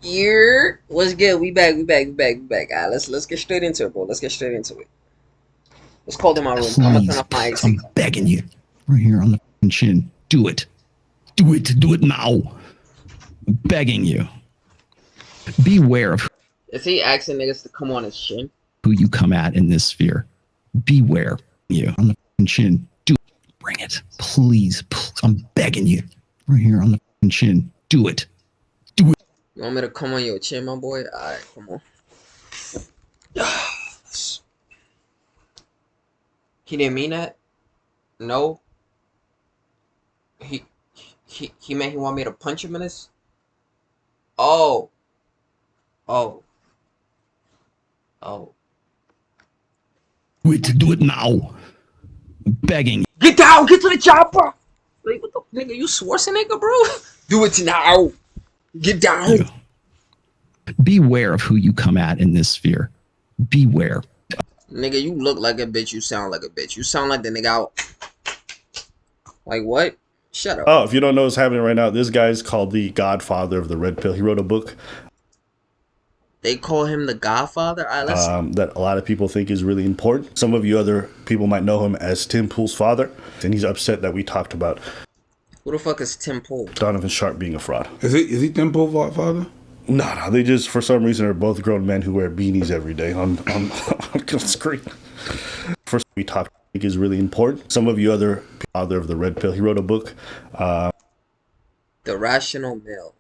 What's good? We back. All right, let's get straight into it, bro. Let's get straight into it. It's cold in my room. I'm gonna turn Please, off my I'm AC. begging you. Right here on the chin. Do it. Do it now. I'm begging you. Beware of Is he asking niggas to come on his chin? who you come at in this sphere. Beware you on the chin. Do it. Bring it. Please. I'm begging you. Right here on the chin. Do it. Do it. You want me to come on your chin, my boy? All right, come on. He didn't mean that. No. He meant he want me to punch him in this. Oh. Oh. Oh. Do it now. I'm begging you. Get down! Get to the chopper! Like, what the nigga? You Schwarzenegger, bro? Do it now! Get down! Beware of who you come at in this sphere. Beware. Nigga, you look like a bitch. You sound like a bitch. You sound like the nigga out. Like what? Shut up. Oh, if you don't know what's happening right now, this guy's called the Godfather of the Red Pill. He wrote a book They call him the Godfather? All right, let's that a lot of people think is really important. Some of you other people might know him as Tim Pool's father, and he's upset that we talked about Who the fuck is Tim Pool? Donovan Sharp being a fraud. Is he Temple father? No, they just, for some reason, are both grown men who wear beanies every day on screen. First, we talked, I think is really important. Some of you other father of the Red Pill, he wrote a book. The Rational Male.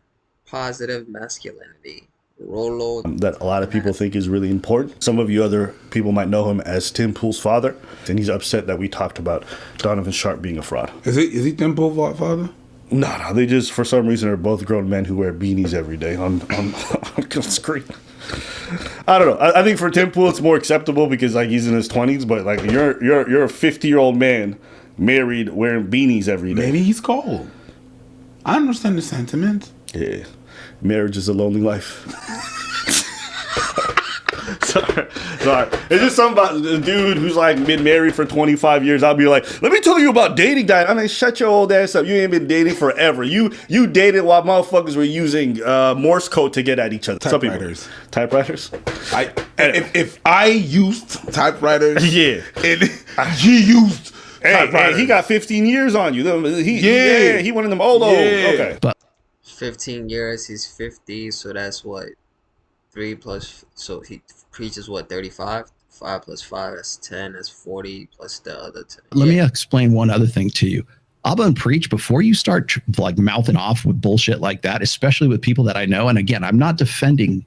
Positive Masculinity. Rolo. That a lot of people think is really important. Some of you other people might know him as Tim Pool's father, and he's upset that we talked about Donovan Sharp being a fraud. Is he Temple father? No, they just, for some reason, are both grown men who wear beanies every day on screen. I don't know. I think for Tim Pool, it's more acceptable because like he's in his 20s, but like you're a 50-year-old man married wearing beanies every day. Maybe he's cold. I understand the sentiment. Yeah, marriage is a lonely life. Sorry. It's just something about the dude who's like been married for 25 years. I'll be like, let me tell you about dating, guy. I mean, shut your old ass up. You ain't been dating forever. You dated while motherfuckers were using Morse code to get at each other. Typewriters. Typewriters. If I used typewriters, Yeah. and he used typewriters, Hey, he got 15 years on you. He one of them old. Yeah. Okay. But 15 years, he's 50, so that's what? 3 plus, so he preaches what, 35? 5 plus 5, that's 10, that's 40, plus the other 10. let me explain one other thing to you. Abaandpreach, before you start like mouthing off with bullshit like that, especially with people that I know, and again, I'm not defending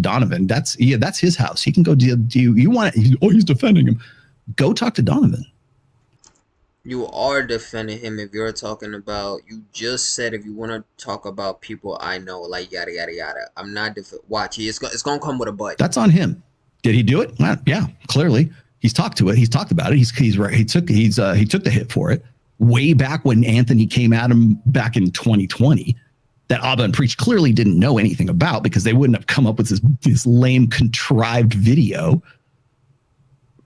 Donovan. That's his house. He can go do you want it? Oh, he's defending him. Go talk to Donovan. You are defending him if you're talking about, you just said if you want to talk about people I know, like yada yada yada. I'm not watch, it's gonna come with a but. That's on him. Did he do it? Well, yeah, clearly he's talked to it. He's talked about it. He's right. He took the hit for it way back when Anthony came at him back in 2020. That Abaandpreach clearly didn't know anything about because they wouldn't have come up with this lame contrived video.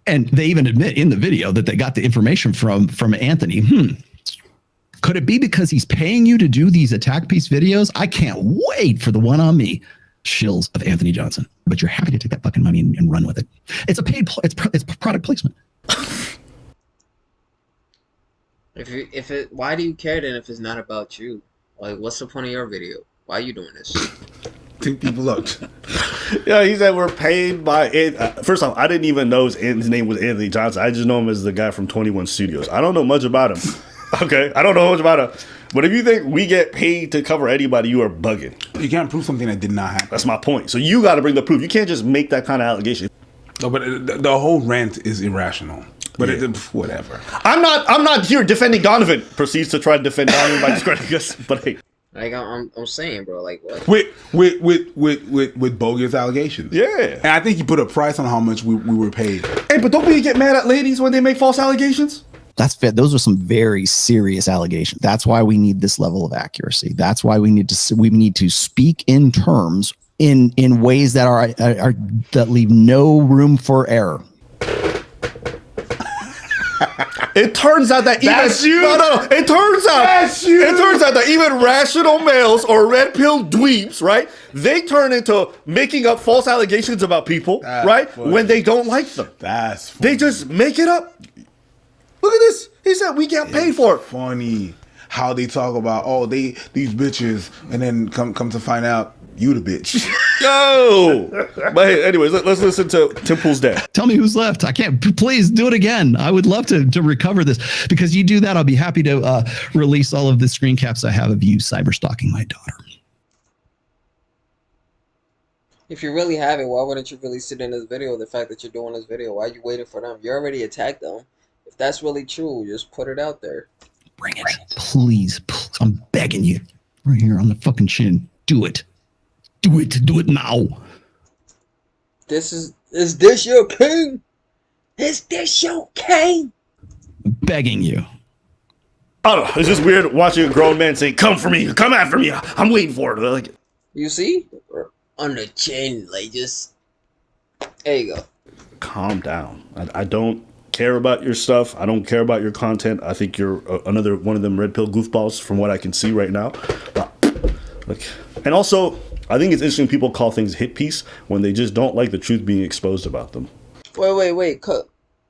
And they even admit in the video that they got the information from Anthony. Could it be because he's paying you to do these attack piece videos? I can't wait for the one on me. Shills of Anthony Johnson. But you're happy to take that fucking money and run with it. It's a paid, it's product placement. Why do you care then if it's not about you? Like, what's the point of your video? Why are you doing this? Take people out. Yeah, he said we're paid by it. First off, I didn't even know his name was Anthony Johnson. I just know him as the guy from 21 Studios. I don't know much about him. Okay, I don't know much about him. But if you think we get paid to cover anybody, you are bugging. You can't prove something that did not happen. That's my point. So you got to bring the proof. You can't just make that kind of allegation. No, but the whole rant is irrational. But Yeah. Whatever. I'm not here defending Donovan. Proceeds to try to defend Donovan by discrediting us. But hey, Like I'm saying, bro. Like what? With bogus allegations. yeah. And I think you put a price on how much we were paid. Hey, but don't we get mad at ladies when they make false allegations? That's fit. Those are some very serious allegations. That's why we need this level of accuracy. That's why we need to speak in terms in ways that are that leave no room for error. It turns out that That's even you? no. It turns out That's you? It turns out that even rational males or red pill dweebs, right? They turn into making up false allegations about people, That's right? funny. When they don't like them, That's funny. they just make it up. Look at this. He said we get paid for it. Funny how they talk about these bitches, and then come to find out you the bitch. Yo. But hey, anyways, let's listen to Tim Pool's dad. Tell me who's left. I can't. Please do it again. I would love to recover this, because you do that, I'll be happy to release all of the screen caps I have of you cyber stalking my daughter. If you really have it, why wouldn't you release it in this video? The fact that you're doing this video, why are you waiting for them? You already attacked them. If that's really true, just put it out there. Bring it. Please. I'm begging you. Right here on the fucking chin. Do it. Do it. Do it now. Is this your king? Is this your king? I'm begging you. I don't know. It's just weird watching a grown man say, "Come for me. Come after me. I'm waiting for it." Like, You see? On the chin, like just. There you go. calm down. I don't care about your stuff. I don't care about your content. I think you're another one of them red pill goofballs from what I can see right now. And also, I think it's interesting people call things hit piece when they just don't like the truth being exposed about them. Wait.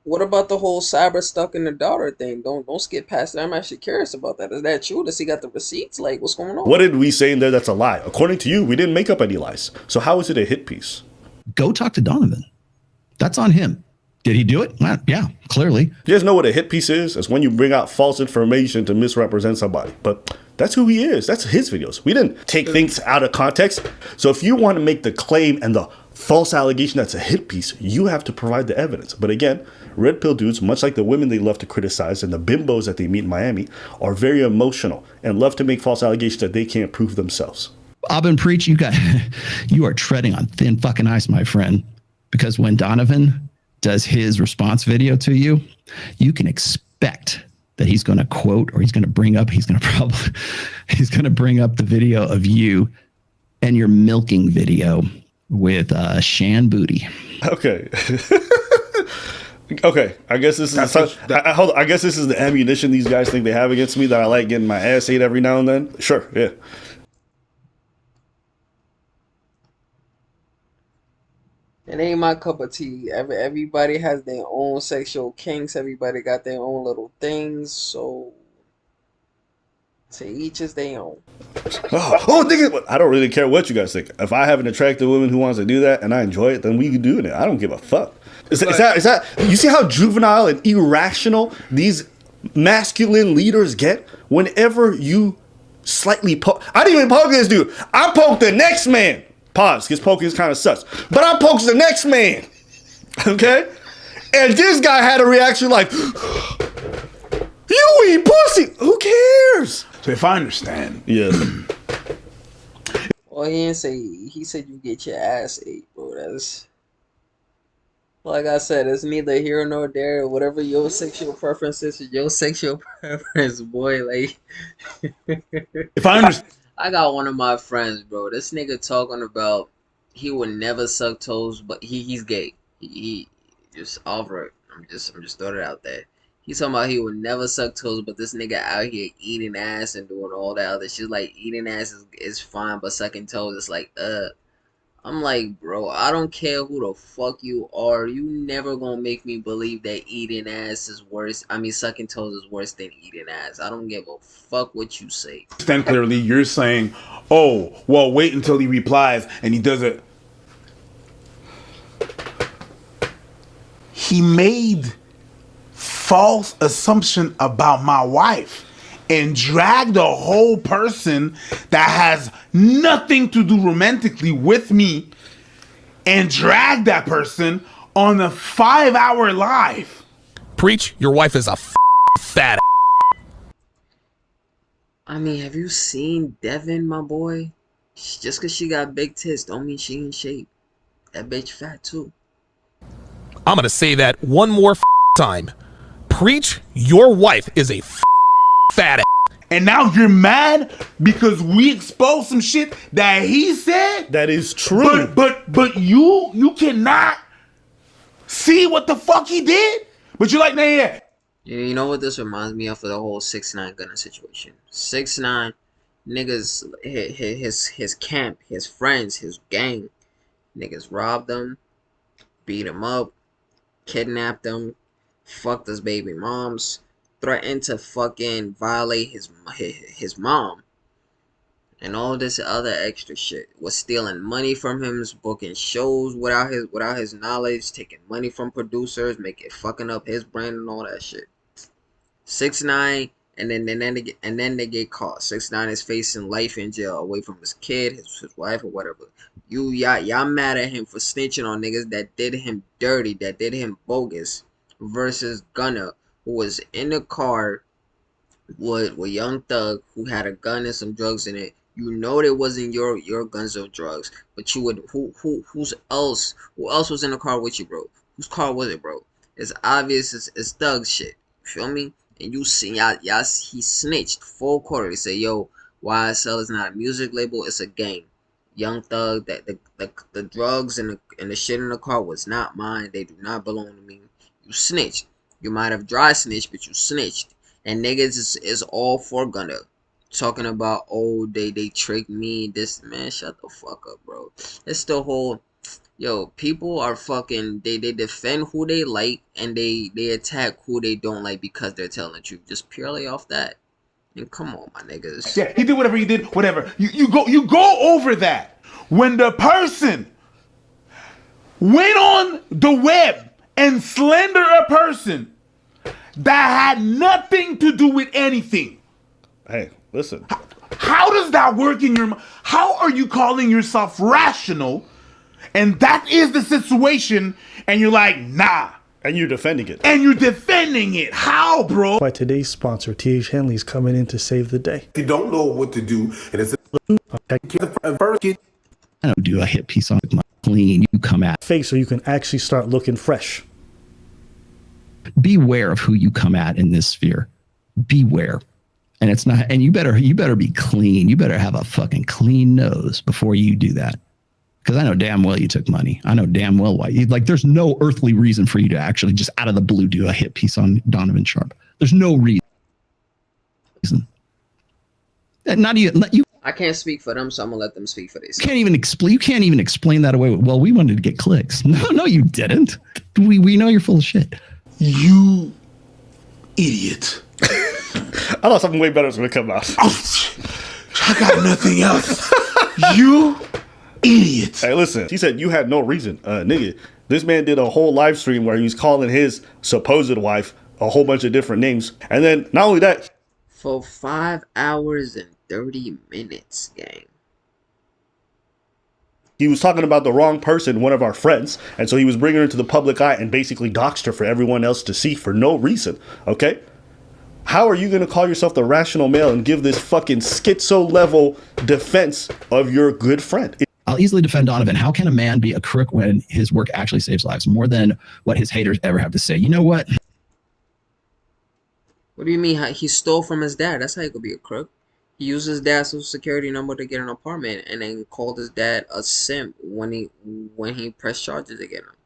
What about the whole cyber stuck in the daughter thing? Don't skip past that. I'm actually curious about that. Is that true? Does he got the receipts? Like, what's going on? What did we say in there that's a lie? According to you, we didn't make up any lies. So how is it a hit piece? Go talk to Donovan. That's on him. Did he do it? Well, yeah, clearly. You guys know what a hit piece is? It's when you bring out false information to misrepresent somebody. But that's who he is. That's his videos. We didn't take things out of context. So if you want to make the claim and the false allegation that's a hit piece, you have to provide the evidence. But again, red pill dudes, much like the women they love to criticize and the bimbos that they meet in Miami, are very emotional and love to make false allegations that they can't prove themselves. Abaandpreach, you are treading on thin fucking ice, my friend. Because when Donovan does his response video to you, you can expect that he's going to quote, or he's going to bring up the video of you and your milking video with Shan Booty. Okay. Okay, I guess this is I guess this is the ammunition these guys think they have against me, that I like getting my ass ate every now and then. Sure, yeah. It ain't my cup of tea. Everybody has their own sexual kinks. Everybody got their own little things. So to each is their own. Nigga, I don't really care what you guys think. If I have an attractive woman who wants to do that and I enjoy it, then we can do it. I don't give a fuck. Is that you see how juvenile and irrational these masculine leaders get whenever you slightly poke? I didn't even poke this dude. I poked the next man. Pause, because poking is kind of sus. But I poked the next man. Okay? And this guy had a reaction like, you eat pussy. Who cares? So if I understand, Yeah. Well, he didn't say. He said you get your ass ate, bro. That's like I said. It's neither here nor there. Whatever your sexual preference is, your sexual preference, boy. Like, if I understand, I got one of my friends, bro. This nigga talking about he would never suck toes, but he's gay. He just over it. I'm just throwing it out there. He's talking about he would never suck toes, but this nigga out here eating ass and doing all that other shit. Like, eating ass is fine, but sucking toes is like, I'm like, bro, I don't care who the fuck you are. You never gonna make me believe that eating ass is worse. I mean, sucking toes is worse than eating ass. I don't give a fuck what you say. understand clearly, you're saying, oh, well, wait until he replies and he does it. He made false assumption about my wife and dragged a whole person that has nothing to do romantically with me and dragged that person on a 5-hour live. Preach, your wife is a fat. I mean, have you seen Devin, my boy? Just because she got big tits don't mean she in shape. That bitch fat too. I'm gonna say that one more time. Preach, your wife is a fat. And now you're mad because we exposed some shit that he said? That is true. But you cannot see what the fuck he did? But you're like, nah, yeah. You know what this reminds me of the whole 6ix9ine Gunna situation. 6ix9ine niggas, his camp, his friends, his gang, niggas robbed him, beat him up, kidnapped him, fucked his baby moms, threatened to fucking violate his mom, and all this other extra shit. Was stealing money from him, booking shows without his knowledge, taking money from producers, making fucking up his brand and all that shit. 6ix9ine, and then they get caught. 6ix9ine is facing life in jail, away from his kid, his wife, or whatever. Y'all mad at him for snitching on niggas that did him dirty, that did him bogus, versus Gunna, who was in the car with Young Thug, who had a gun and some drugs in it. You know it wasn't your guns or drugs, but you would who else was in the car with you, bro? Whose car was it, bro? It's obvious it's Thug shit. You feel me? And you see y'all he snitched full quarter. He said, yo, YSL is not a music label, it's a gang. Young Thug, that the drugs and the shit in the car was not mine. They do not belong to me. You snitched. You might have dry snitched, but you snitched. And niggas is all for Gunna. Talking about, oh, they tricked me. This, man, shut the fuck up, bro. It's the whole, yo, people are fucking, they defend who they like, and they attack who they don't like because they're telling the truth. Just purely off that. And come on, my niggas. Yeah, he did whatever he did, whatever. You go over that. When the person went on the web and slander a person that had nothing to do with anything. Hey, listen. How does that work in your mind? How are you calling yourself rational, and that is the situation, and you're like, nah. And you're defending it. And you're defending it. How, bro? By today's sponsor, T.H. Henley's coming in to save the day. If you don't know what to do, and it's I don't do a hit piece on my clean. You come at face so you can actually start looking fresh. Beware of who you come at in this sphere. Beware. And it's not, and you better be clean. You better have a fucking clean nose before you do that. Because I know damn well you took money. I know damn well why. Like, there's no earthly reason for you to actually just out of the blue do a hit piece on Donovan Sharp. There's no reason. Not even you. I can't speak for them, so I'm gonna let them speak for themselves. You can't even explain that away. Well, we wanted to get clicks. No, you didn't. We know you're full of shit. You idiot. I thought something way better was going to come out. I got nothing else. You idiot. Hey, listen. He said you had no reason. Nigga, this man did a whole live stream where he was calling his supposed wife a whole bunch of different names. And then, not only that. For 5 hours and 30 minutes, gang. He was talking about the wrong person, one of our friends. And so he was bringing her to the public eye and basically doxed her for everyone else to see for no reason. Okay? How are you going to call yourself the rational male and give this fucking schizo level defense of your good friend? I'll easily defend Donovan. How can a man be a crook when his work actually saves lives more than what his haters ever have to say? You know what? What do you mean? He stole from his dad. That's how he could be a crook. He used his dad's social security number to get an apartment, and then called his dad a simp when he pressed charges against him.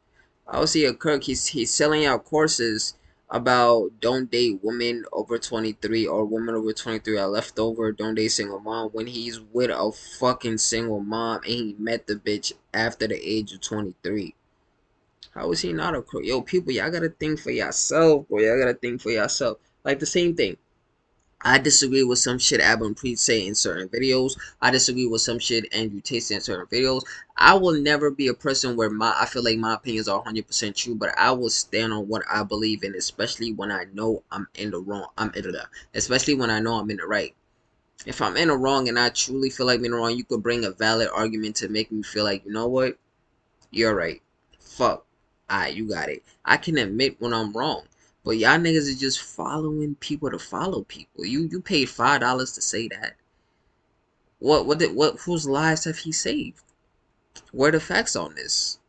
How is he a crook? He's selling out courses about don't date women over 23 or women over 23 are leftover, don't date single mom, when he's with a fucking single mom and he met the bitch after the age of 23. How is he not a crook? Yo, people, y'all gotta think for yourself, boy. Y'all gotta think for yourself. Like the same thing. I disagree with some shit abaandpreach say in certain videos. I disagree with some shit Andrew Tate say in certain videos. I will never be a person where I feel like my opinions are 100% true, but I will stand on what I believe in, especially when I know I'm in the wrong. Especially when I know I'm in the right. If I'm in the wrong and I truly feel like I'm in the wrong, you could bring a valid argument to make me feel like, you know what? You're right. Fuck. Alright, you got it. I can admit when I'm wrong. But y'all niggas is just following people to follow people. You paid $5 to say that. Whose lives have he saved? Where are the facts on this?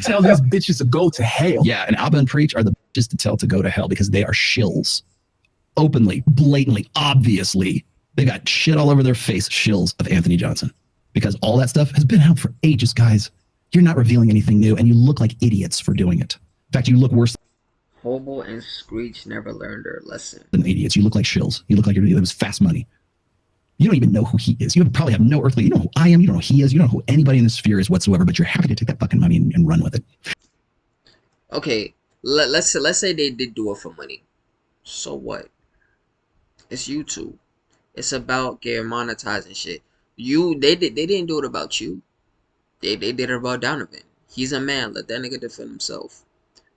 Tell these bitches to go to hell. Yeah, and abaandpreach are the bitches to tell to go to hell because they are shills. Openly, blatantly, obviously. They got shit all over their face, shills of Anthony Johnson. Because all that stuff has been out for ages, guys. You're not revealing anything new, and you look like idiots for doing it. In fact, you look worse. Hobo and Screech never learned their lesson. Idiots. You look like shills. You look like it was fast money. You don't even know who he is. You probably have no earthly. You know who I am. You don't know who he is. You don't know who anybody in the sphere is whatsoever. But you're happy to take that fucking money and run with it. Okay, let's say they did do it for money. So what? It's YouTube. It's about getting monetized and shit. They didn't do it about you. They did it about Donovan. He's a man. Let that nigga defend himself.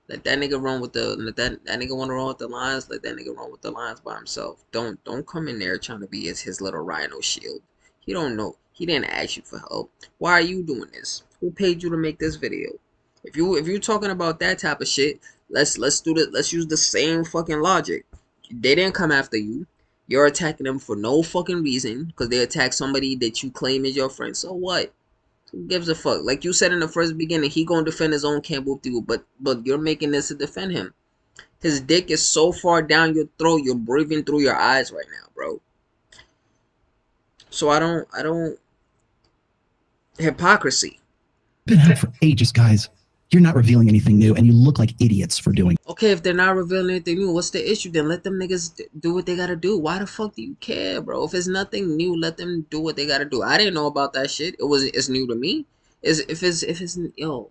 Let that nigga run with the that nigga want to run with the lines. Let that nigga run with the lines by himself. Don't come in there trying to be his little rhino shield. He don't know. He didn't ask you for help. Why are you doing this? Who paid you to make this video? If you're talking about that type of shit, let's do that. Let's use the same fucking logic. They didn't come after you. You're attacking them for no fucking reason because they attacked somebody that you claim is your friend. So what? Who gives a fuck? Like you said in the first beginning, he gonna defend his own camp with you, but you're making this to defend him. His dick is so far down your throat, you're breathing through your eyes right now, bro. So I don't hypocrisy. Been at it for ages, guys. You're not revealing anything new, and you look like idiots for doing. Okay, if they're not revealing anything new, what's the issue? Then let them niggas do what they gotta do. Why the fuck do you care, bro? If it's nothing new, let them do what they gotta do. I didn't know about that shit. It's new to me. If it's yo.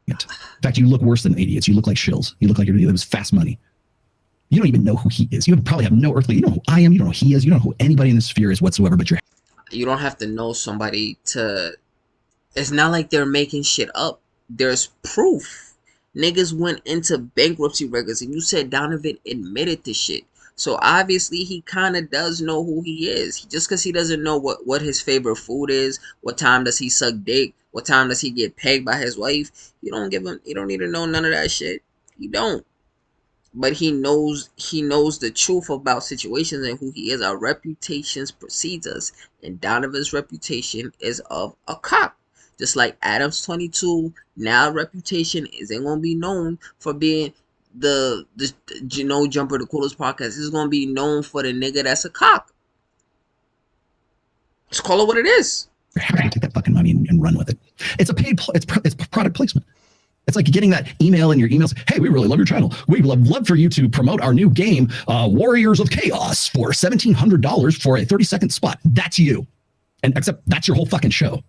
In fact, you look worse than idiots. You look like shills. You look like it was fast money. You don't even know who he is. You probably have no earthly. You know who I am. You don't know who he is. You don't know who anybody in the sphere is whatsoever. But you don't have to know somebody to. It's not like they're making shit up. There's proof. Niggas went into bankruptcy records and you said Donovan admitted to shit. So obviously he kind of does know who he is. Just because he doesn't know what his favorite food is, what time does he suck dick, what time does he get pegged by his wife, you don't need to know none of that shit. You don't. But he knows the truth about situations and who he is. Our reputations precedes us. And Donovan's reputation is of a cop. Just like Adam's 22, now reputation isn't gonna be known for being the Jumper, the coolest podcast. It's gonna be known for the nigga that's a cock. Just call it what it is. you're happy to take that fucking money and run with it. It's a paid. It's product placement. It's like getting that email in your emails. Hey, we really love your channel. We'd love for you to promote our new game, Warriors of Chaos, for $1,700 for a 30-second spot. That's you. And except that's your whole fucking show.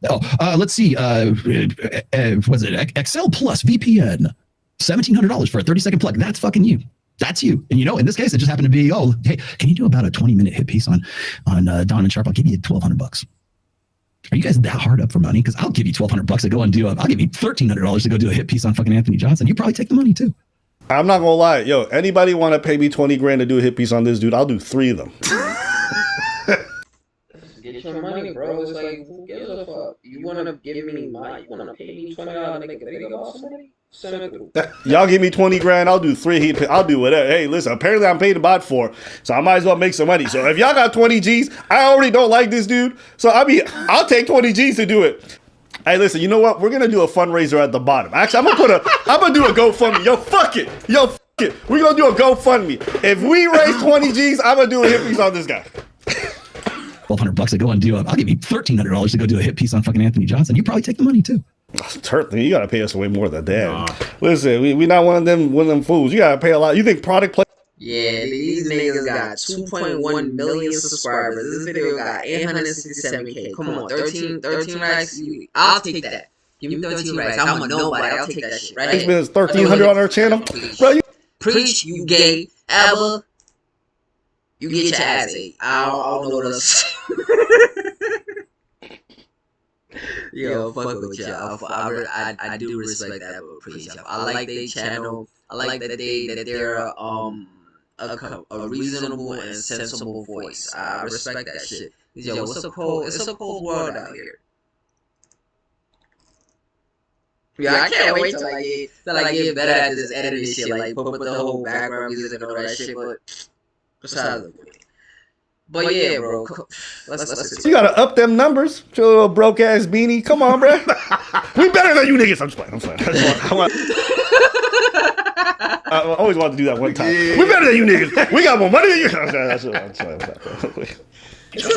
Oh, let's see. Was it Excel Plus VPN? $1,700 for a 30-second plug. That's fucking you. That's you. And in this case, it just happened to be, oh, hey, can you do about a 20-minute hit piece on Don and Sharp? I'll give you $1,200. Are you guys that hard up for money? Because I'll give you $1,200 to go and I'll give you $1,300 to go do a hit piece on fucking Anthony Johnson. You probably take the money too. I'm not gonna lie, anybody want to pay me 20 grand to do a hit piece on this dude? I'll do 3 of them. Get your money, bro. It's like, who gives a fuck? You want to give me money? You want to pay me $20 to make a video about somebody? Send it through. Y'all give me 20 grand, I'll do 3. I'll do whatever. Hey, listen, apparently I'm paid about 4, so I might as well make some money. So if y'all got 20 G's, I already don't like this dude, so I'll take 20 G's to do it. Hey, listen, you know what? We're gonna do a fundraiser at the bottom. Actually, I'm gonna do a GoFundMe. Yo, fuck it. We're gonna do a GoFundMe. If we raise 20 G's, I'm gonna do a hit piece on this guy. $1,200 to go and I'll give you $1,300 to go do a hit piece on fucking Anthony Johnson. You probably take the money too. Certainly, you gotta pay us way more than that. Nah. Listen, we not one of them fools. You gotta pay a lot. You think product play? Yeah, these niggas got 2.1 million subscribers. This video got 867K. Come on, 13 racks. I'll take that. Give me 13 racks. I'm a nobody. I'll take that shit. Right? It's been 1,300 on our channel, bro. Preach, you gay. Abba, you get your ass ate. I don't know what else. Yo, fuck with y'all. I do respect that, but preach. I like their channel. I like that they're a reasonable and sensible voice. I respect that shit. Yo, it's a cold world out here. Yeah, I can't wait till I get better at this editing shit, like put the whole background music and all that shit. But besides the point. But yeah, bro. Let's you gotta up them numbers. Your little broke ass beanie. Come on, bro. We better than you niggas. I'm just playing. I always wanted to do that one time. Yeah. We better than you niggas. We got more money than you.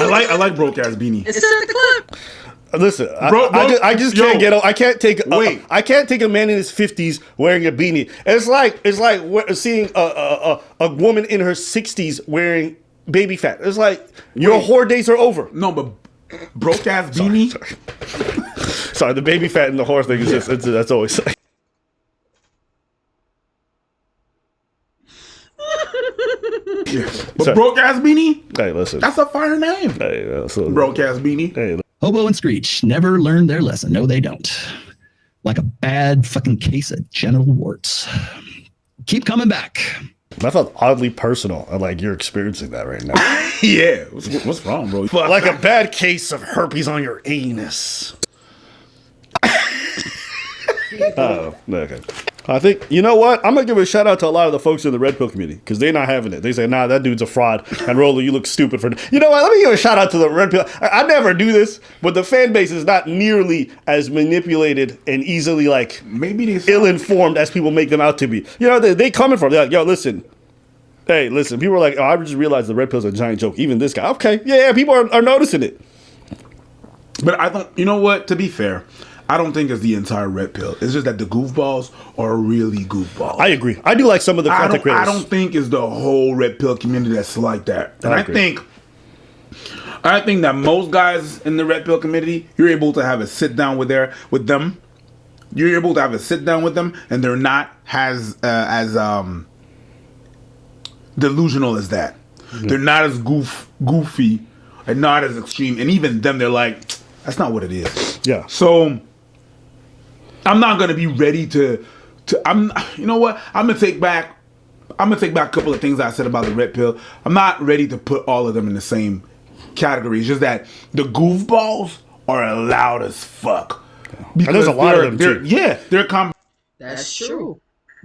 I like broke ass beanie. Insert the clip. Listen, Bro, I just yo, can't get. I can't take. wait. I can't take a man in his 50s wearing a beanie. It's like seeing a woman in her 60s wearing baby fat. It's like your whore days are over. No, but broke ass beanie. Sorry, the baby fat and the whore thing is just that's always. But Sorry. broke ass beanie. Hey, listen. That's a fire name. Hey, Broke ass beanie. Hey, Hobo and Screech never learned their lesson. No, they don't. Like a bad fucking case of genital warts. Keep coming back. that felt oddly personal. Like you're experiencing that right now. Yeah. What's wrong, bro? Like a bad case of herpes on your anus. Oh, okay. I think, you know what? I'm going to give a shout out to a lot of the folks in the Red Pill community because they're not having it. They say, nah, that dude's a fraud. And Rolo, you look stupid for it. You know what? Let me give a shout out to the Red Pill. I never do this, but the fan base is not nearly as manipulated and easily like Maybe they ill-informed as people make them out to be. You know, they coming from. They're like, yo, listen. Hey, listen. People are like, oh, I just realized the Red Pill's a giant joke. Even this guy. Okay. Yeah, people are noticing it. But I don't. You know what? To be fair, I don't think it's the entire Red Pill. It's just that the goofballs are really goofballs. I agree. I do like some of the content creators. I don't think it's the whole Red Pill community that's like that. And I I agree. think that most guys in the Red Pill community, you're able to have a sit down with them. You're able to have a sit down with them, and they're not as delusional as that. Mm-hmm. They're not as goofy and not as extreme. And even them, they're like, that's not what it is. Yeah. So I'm not gonna be ready to. You know what? I'm gonna take back a couple of things I said about the Red Pill. I'm not ready to put all of them in the same category. It's just that the goofballs are allowed as fuck. And there's a lot of them too. Yeah, they're That's true.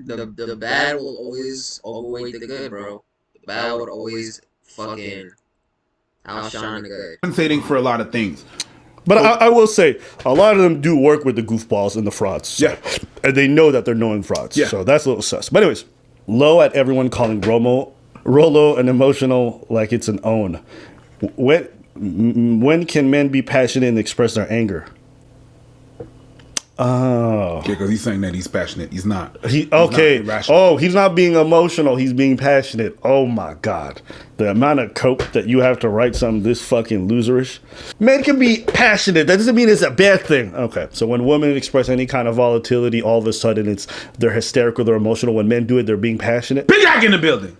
The bad will always overweight the good, bro. The bad would always fucking outshine the good. compensating for a lot of things. But I will say, a lot of them do work with the goofballs and the frauds. Yeah. And they know that they're knowing frauds. Yeah. So that's a little sus. But anyways, low at everyone calling Rolo an emotional like it's an own. When can men be passionate and express their anger? Oh. Okay, because he's saying that he's passionate. He's not. He's not irrational. He's not being emotional. He's being passionate. Oh my God. The amount of coke that you have to write something this fucking loserish. Men can be passionate. That doesn't mean it's a bad thing. Okay. So when women express any kind of volatility, all of a sudden they're hysterical, they're emotional. When men do it, they're being passionate. Big Jack in the building.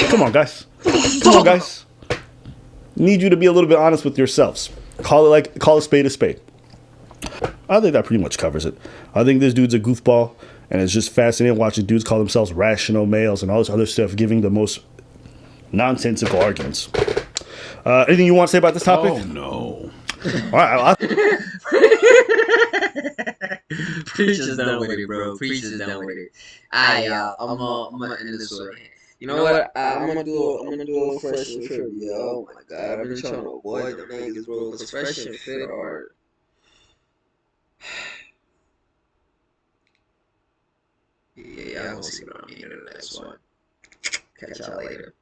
Come on, guys. Come on, guys. Need you to be a little bit honest with yourselves. Call a spade a spade. I think that pretty much covers it. I think this dude's a goofball, and it's just fascinating watching dudes call themselves rational males and all this other stuff, giving the most nonsensical arguments. Anything you want to say about this topic? Oh no. All right, Preach is done with it, bro. Preach is done with it. I'm gonna end this way. You know what? I'm gonna do a little fresh and trivia. Oh my God, I've been trying to avoid the niggas, bro. Because fresh and fit are. Yeah, y'all gonna see what I mean in the next one. Catch y'all later.